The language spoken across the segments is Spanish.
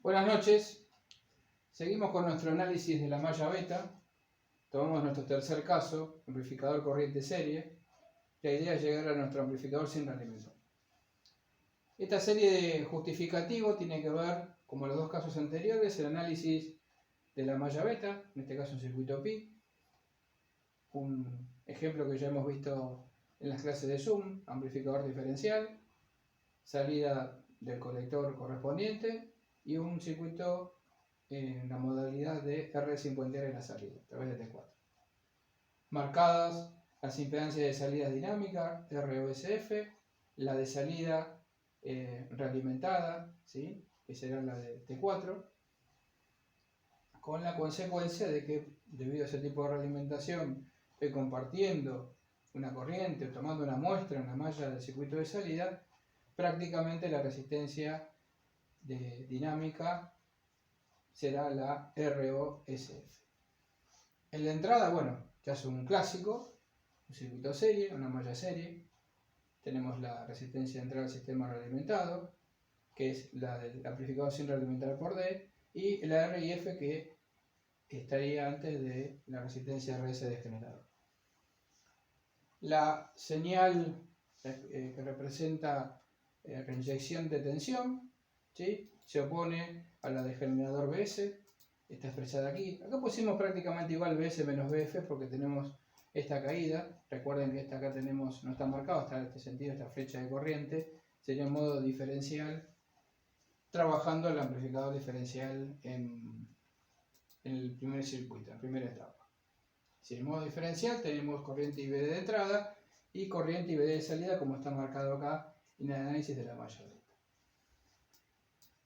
Buenas noches, seguimos con nuestro análisis de la malla beta. Tomamos nuestro tercer caso, amplificador corriente serie. La idea es llegar a nuestro amplificador sin realimentar. Esta serie de justificativos tiene que ver, como los dos casos anteriores, el análisis de la malla beta, en este caso un circuito pi. Un ejemplo que ya hemos visto en las clases de Zoom, amplificador diferencial, salida del colector correspondiente y un circuito en la modalidad de R50 en la salida, a través de T4. Marcadas las impedancias de salida dinámica, ROSF, la de salida realimentada, ¿sí? Que será la de T4, con la consecuencia de que debido a ese tipo de realimentación estoy compartiendo una corriente o tomando una muestra en la malla del circuito de salida, prácticamente la resistencia de dinámica será la ROSF. En la entrada, bueno, ya es un clásico, un circuito serie, una malla serie. Tenemos la resistencia de entrada al sistema realimentado, que es la del amplificador sin realimentar por D, y la RIF que estaría antes de la resistencia RS de generador. La señal que representa reinyección de tensión, ¿sí? Se opone a la de generador BS, está expresada aquí. Acá pusimos prácticamente igual BS menos BF porque tenemos esta caída. Recuerden que esta acá tenemos, no está marcado, está en este sentido, esta flecha de corriente. Sería en modo diferencial, trabajando el amplificador diferencial en el primer circuito, en primera etapa. Si en modo diferencial tenemos corriente IBD de entrada y corriente IBD de salida, como está marcado acá en el análisis de la malla beta.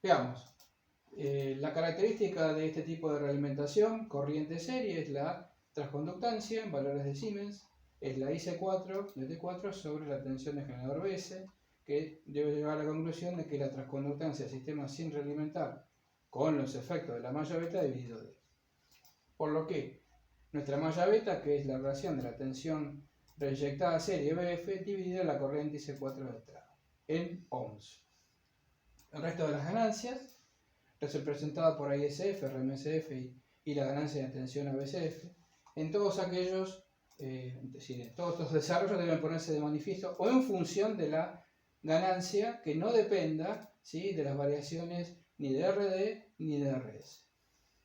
Veamos. La característica de este tipo de realimentación, corriente serie, es la transconductancia en valores de Siemens, es la IC4 de T4 sobre la tensión de generador BS, que debe llevar a la conclusión de que la transconductancia del sistema sin realimentar con los efectos de la malla beta dividido D. Por lo que nuestra malla beta, que es la relación de la tensión reinyectada serie BF, dividida la corriente IC4 de entrada en ohms. El resto de las ganancias es representada por ISF, RMSF y la ganancia de tensión ABCF. En todos aquellos, todos estos desarrollos deben ponerse de manifiesto o en función de la ganancia que no dependa, ¿sí?, de las variaciones ni de RD ni de RS.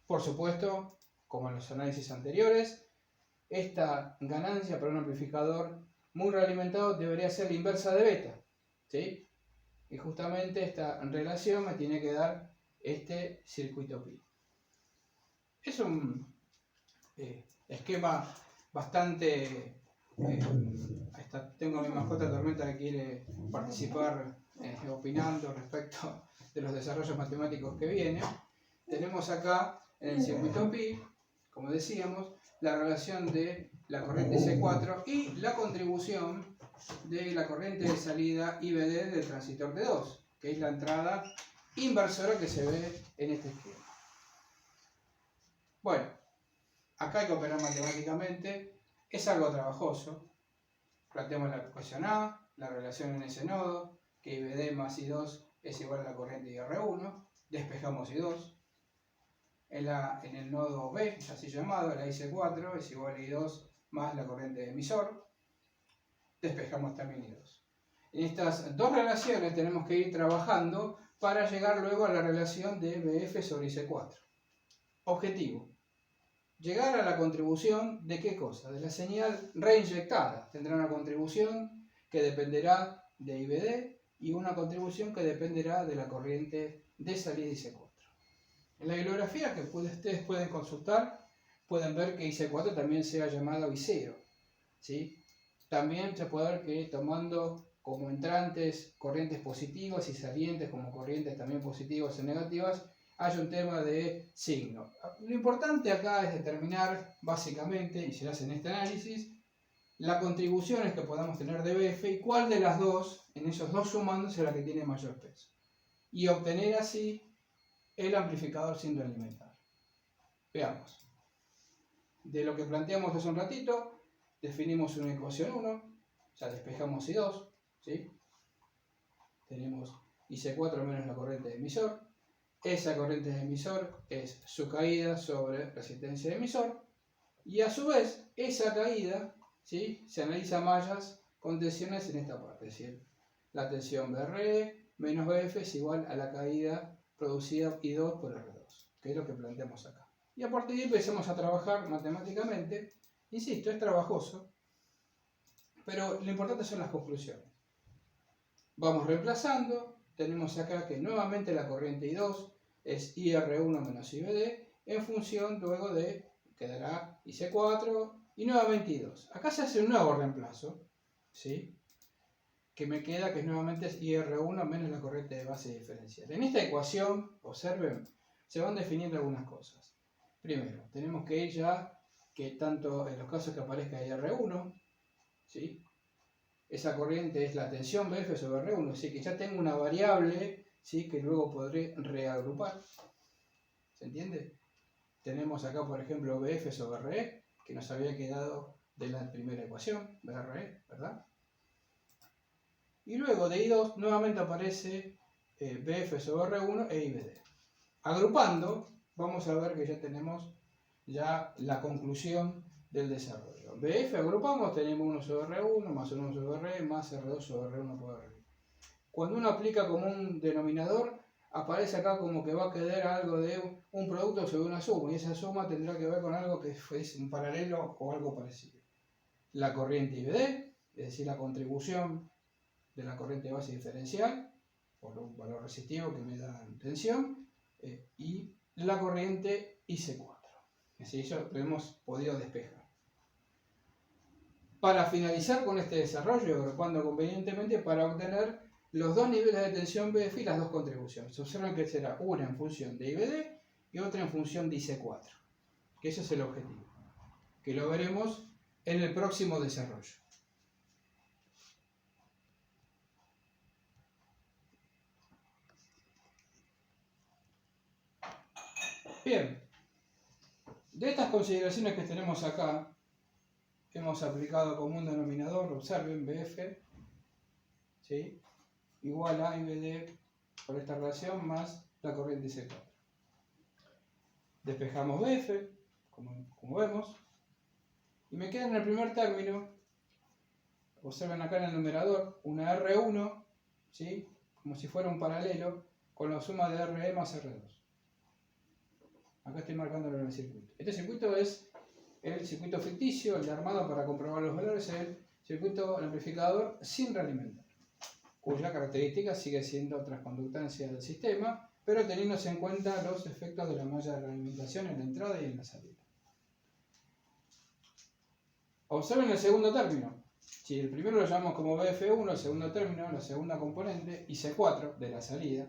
Por supuesto, como en los análisis anteriores, esta ganancia para un amplificador muy realimentado debería ser la inversa de beta, ¿sí? Y justamente esta relación me tiene que dar este circuito pi. Es un esquema bastante... tengo a mi mascota Tormenta que quiere participar opinando respecto de los desarrollos matemáticos que vienen. Tenemos acá en el circuito pi, como decíamos, la relación de la corriente C4 y la contribución de la corriente de salida IBD del transistor T2, que es la entrada inversora que se ve en este esquema. Bueno, acá hay que operar matemáticamente, es algo trabajoso. Planteamos la ecuación A, la relación en ese nodo, que IBD más I2 es igual a la corriente IR1, despejamos I2. En el nodo B, así llamado, la IC4 es igual a I2 más la corriente de emisor, despejamos también I2. En estas dos relaciones tenemos que ir trabajando para llegar luego a la relación de BF sobre IC4. Objetivo: llegar a la contribución de ¿qué cosa? De la señal reinyectada. Tendrá una contribución que dependerá de IBD y una contribución que dependerá de la corriente de salida IC4. En la bibliografía que ustedes pueden consultar, pueden ver que IC4 también sea llamado I0, ¿sí? También se puede ver que tomando como entrantes corrientes positivas y salientes como corrientes también positivas y negativas, hay un tema de signo. Lo importante acá es determinar básicamente, y se hace en este análisis, las contribuciones que podamos tener de BF y cuál de las dos, en esos dos sumandos, es la que tiene mayor peso. Y obtener así el amplificador sin realimentar. Veamos. De lo que planteamos hace un ratito, definimos una ecuación 1, ya despejamos I2, ¿sí? Tenemos IC4 menos la corriente de emisor, esa corriente de emisor es su caída sobre resistencia de emisor, y a su vez esa caída, ¿sí?, se analiza mallas con tensiones en esta parte, es decir, la tensión BRE menos BF es igual a la caída producida I2 por R2, que es lo que planteamos acá. Y a partir de ahí empezamos a trabajar matemáticamente. Insisto, es trabajoso, pero lo importante son las conclusiones. Vamos reemplazando, tenemos acá que nuevamente la corriente I2 es IR1 menos IBD, en función luego de, quedará IC4 y nuevamente I2. Acá se hace un nuevo reemplazo, ¿sí?, que me queda que nuevamente es IR1 menos la corriente de base diferencial. En esta ecuación, observen, se van definiendo algunas cosas. Primero, tenemos que ir ya que tanto en los casos que aparezca IR1, ¿sí?, esa corriente es la tensión BF sobre R1, así que ya tengo una variable, ¿sí?, que luego podré reagrupar. ¿Se entiende? Tenemos acá, por ejemplo, BF sobre RE, que nos había quedado de la primera ecuación, BRE, ¿verdad? Y luego de I2 nuevamente aparece BF sobre R1 e IBD. Agrupando, vamos a ver que ya tenemos la conclusión del desarrollo. BF agrupamos, tenemos 1 sobre R1 más 1 sobre R más R2 sobre R1 por R. Cuando uno aplica como un denominador, aparece acá como que va a quedar algo de un producto sobre una suma, y esa suma tendrá que ver con algo que es un paralelo o algo parecido. La corriente IBD, es decir, la contribución de la corriente de base diferencial, por un valor resistivo que me da tensión, y la corriente IC4. Así eso lo hemos podido despejar. Para finalizar con este desarrollo, agrupando convenientemente para obtener los dos niveles de tensión BF y las dos contribuciones. Observen que será una en función de IBD y otra en función de IC4, que ese es el objetivo, que lo veremos en el próximo desarrollo. Bien, de estas consideraciones que tenemos acá, hemos aplicado como un denominador, observen, BF, ¿sí?, igual a IBD por esta relación más la corriente IC4. Despejamos BF, como vemos, y me queda en el primer término, observen acá en el numerador, una R1, ¿sí?, como si fuera un paralelo, con la suma de RE más R2. Acá estoy marcándolo en el circuito. Este circuito es el circuito ficticio, el de armado para comprobar los valores, el circuito amplificador sin realimentar, cuya característica sigue siendo transconductancia del sistema, pero teniéndose en cuenta los efectos de la malla de realimentación en la entrada y en la salida. Observen el segundo término. Si el primero lo llamamos como BF1, el segundo término, la segunda componente, y C4 de la salida,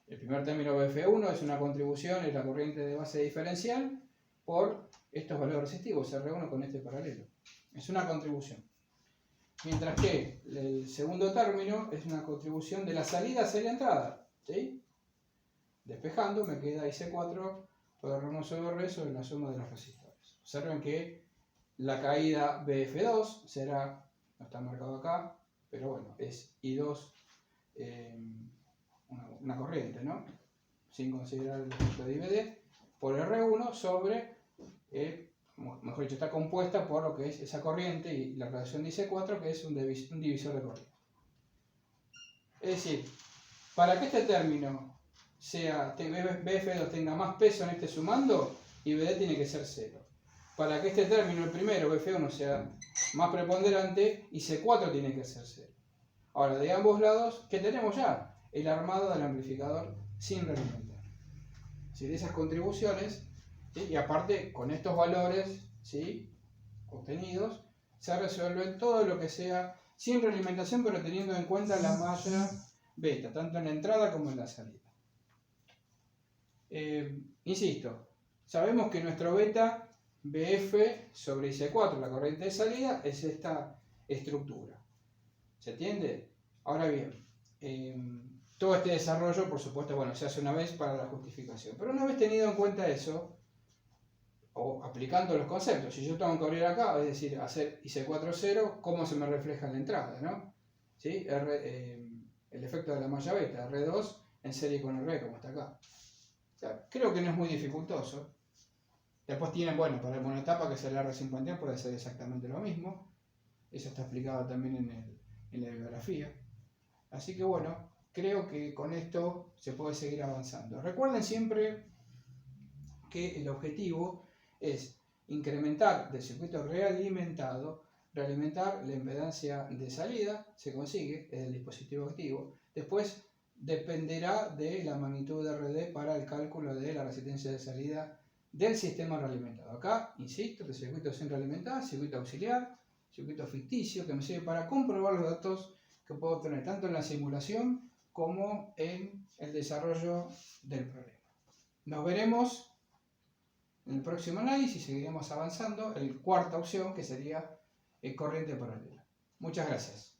el primer término BF1 es una contribución, es la corriente de base diferencial por estos valores resistivos, R1 con este paralelo. Es una contribución. Mientras que el segundo término es una contribución de la salida hacia la entrada, ¿sí? Despejando me queda IC4 por R1 sobre R sobre la suma de los resistores. Observen que la caída BF2 será, no está marcado acá, pero bueno, es I2, una corriente, ¿no?, sin considerar el efecto de IBD, por R1 sobre, mejor dicho, está compuesta por lo que es esa corriente y la relación de IC4, que es un divisor de corriente. Es decir, para que este término sea, BF2 tenga más peso en este sumando, IBD tiene que ser 0. Para que este término, el primero, BF1, sea más preponderante, IC4 tiene que ser 0. Ahora, de ambos lados, ¿qué tenemos ya? El armado del amplificador sin realimentar. ¿Sí? De esas contribuciones, ¿sí?, y aparte con estos valores, ¿sí?, obtenidos, se resuelve todo lo que sea sin realimentación, pero teniendo en cuenta la malla beta, tanto en la entrada como en la salida. Insisto, sabemos que nuestro beta BF sobre IC4, la corriente de salida, es esta estructura. ¿Se entiende? Ahora bien, todo este desarrollo, por supuesto, bueno, se hace una vez para la justificación. Pero una vez tenido en cuenta eso, o aplicando los conceptos, si yo tengo que abrir acá, es decir, hacer IC4,0, ¿cómo se me refleja en la entrada, ¿no? ¿Sí? El efecto de la malla beta, R2 en en serie con el RE, como está acá. O sea, creo que no es muy dificultoso. Después tienen, bueno, para el monoetapa, que es el R51, puede ser exactamente lo mismo. Eso está explicado también en la bibliografía. Así que bueno, creo que con esto se puede seguir avanzando. Recuerden siempre que el objetivo es incrementar del circuito realimentado, realimentar la impedancia de salida, se consigue, es el dispositivo activo. Después dependerá de la magnitud de RD para el cálculo de la resistencia de salida del sistema realimentado. Acá, insisto, el circuito sin realimentar, circuito auxiliar, circuito ficticio, que me sirve para comprobar los datos que puedo obtener tanto en la simulación como en el desarrollo del problema. Nos veremos en el próximo análisis, seguiremos avanzando en la cuarta opción, que sería corriente paralela. Muchas gracias.